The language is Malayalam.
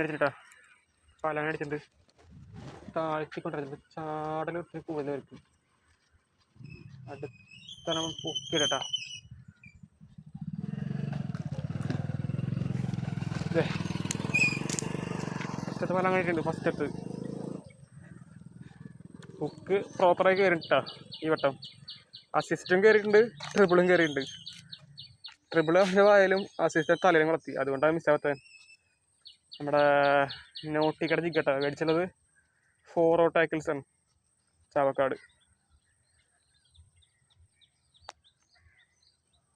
അടിച്ചിട്ടാ പാലാണ് അടിച്ചിട്ടുണ്ട്. താഴ്ത്തിക്കൊണ്ടിരുന്നത് ചാടൽ ഒത്തിരി കൂടുതലായിരിക്കും. അടുത്ത പൊക്കിയിടട്ടാ. ഫസ്റ്റത്തെ പാലം കഴിഞ്ഞിട്ടുണ്ട്. ഫസ്റ്റത്ത് ഹുക്ക് പ്രോപ്പറായി കയറിയിട്ടാ ഈ വട്ടം. അസിസ്റ്റും കയറിയിട്ടുണ്ട്, ട്രിപ്പിളും കയറിയിട്ടുണ്ട്. ട്രിപ്പിൾ ആയാലും അസിസ്റ്റന്റ് തലയിലും വളർത്തി, അതുകൊണ്ടാണ് മിസ്സാവാത്തത്. നമ്മുടെ നോട്ടിക്കട ജിക്കട്ട മേടിച്ചുള്ളത് 4 ടാക്കിൾസ് ആണ് ചാവക്കാട്.